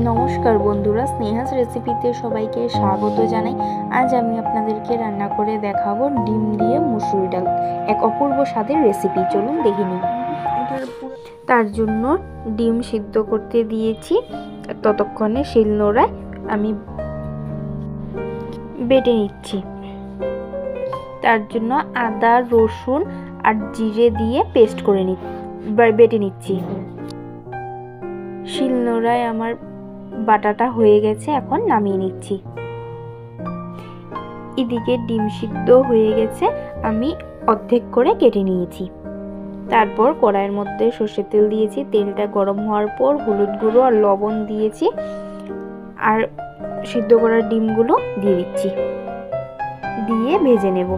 নমস্কার বন্ধুরা, স্নেহাস রেসিপিতে সবাইকে স্বাগত জানাই। আজ আমি আপনাদেরকে রান্না করে দেখাবো ডিম দিয়ে মুসুর ডাল, এক অপূর্ব স্বাদের রেসিপি। চলুন দেখে নিই। তার জন্য ডিম সিদ্ধ করতে দিয়েছি, ততক্ষণে শিলনোড়ায় আমি বেটে নিচ্ছি। তার জন্য আদা, রসুন আর জিরে দিয়ে পেস্ট করে বেটে নিচ্ছি। শিলনোড়ায় আমার বাটাটা হয়ে গেছে, এখন নামিয়ে নিচ্ছি। এদিকে ডিম সিদ্ধ হয়ে গেছে, আমি অর্ধেক করে কেটে নিয়েছি। তারপর কড়াইয়ের মধ্যে সর্ষের তেল দিয়েছি। তেলটা গরম হওয়ার পর হলুদ গুঁড়ো আর লবণ দিয়েছি, আর সিদ্ধ করা ডিমগুলো দিয়ে দিচ্ছি, দিয়ে ভেজে নেব।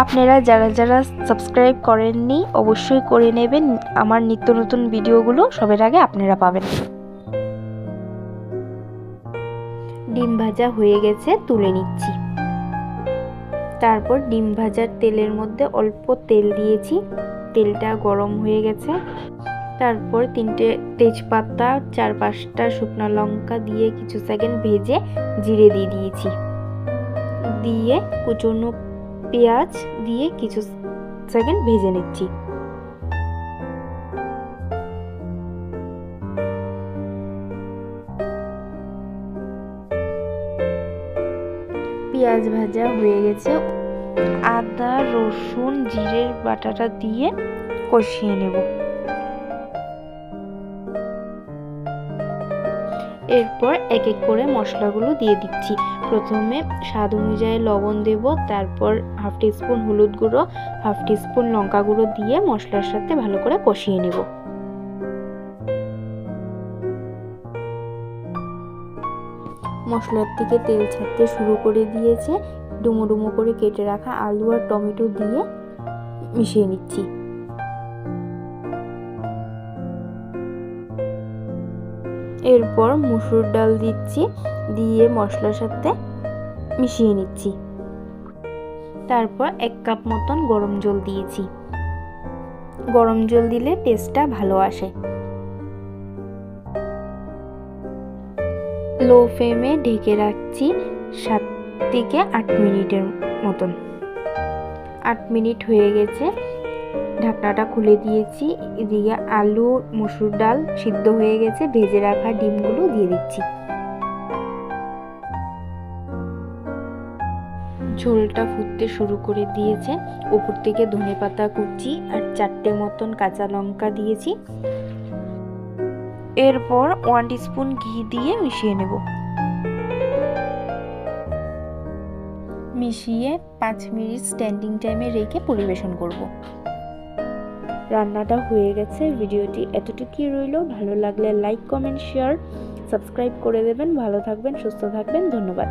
আপনারা যারা যারা সাবস্ক্রাইব করেননি অবশ্যই করে নেবেন, আমার নিত্য নতুন ভিডিওগুলো সবার আগে আপনারা পাবেন। ডিম ভাজা হয়ে গেছে, তুলে নিচ্ছি। তারপর ডিম ভাজার তেলের মধ্যে অল্প তেল দিয়েছি, তেলটা গরম হয়ে গেছে। তারপর 3টে তেজপাতা, 4-5টা শুকনো লঙ্কা দিয়ে কিছু সেকেন্ড ভেজে জিরে দিয়ে দিয়েছি, দিয়ে কুচনো পেঁয়াজ দিয়ে কিছু সেকেন্ড ভেজে নিচ্ছি। পেঁয়াজ ভাজা হয়ে গেছে, আদা, রসুন, জিরের বাটাটা দিয়ে কষিয়ে নেব। এরপর এক এক করে মশলাগুলো দিয়ে দিচ্ছি। প্রথমে স্বাদ অনুযায়ী লবণ দেব, তারপর 1/2 টিস্পুন হলুদ গুঁড়ো, 1/2 টিস্পুন লঙ্কা গুঁড়ো দিয়ে মশলার সাথে ভালো করে কষিয়ে নেব। মশলার থেকে তেল ছাড়তে শুরু করে দিয়েছে। ডুমো ডুমো করে কেটে রাখা আলু আর টমেটো দিয়ে মিশিয়ে নিচ্ছি। এরপর মুসুর ডাল দিচ্ছি, দিয়ে মশলার সাথে মিশিয়ে নিচ্ছি। তারপর 1 কাপ মতন গরম জল দিয়েছি। গরম জল দিলে টেস্টটা ভালো আসে। লো ফ্লেমে ঢেকে রাখছি 7 থেকে 8 মিনিটের মতন। 8 মিনিট হয়ে গেছে, ঢাকনাটা খুলে দিয়েছি। এদিকে আলু, মসুর ডাল সিদ্ধ হয়ে গেছে, ভেজে রাখা ডিমগুলো দিয়ে দিচ্ছি। ঝোলটা ফুটতে শুরু করে দিয়েছে। উপর থেকে ধনেপাতা কুচি আর 4টে মতন কাঁচা লঙ্কা দিয়েছি। এরপর 1 টিস্পুন ঘি দিয়ে মিশিয়ে নেব। মিশিয়ে 5 মিনিট স্ট্যান্ডিং টাইমে রেখে পরিবেশন করব। রান্নাটা হয়ে গেছে। ভিডিওটি এতটুকুই রইল। ভালো লাগলে লাইক, কমেন্ট, শেয়ার, সাবস্ক্রাইব করে দেবেন। ভালো থাকবেন, সুস্থ থাকবেন। ধন্যবাদ।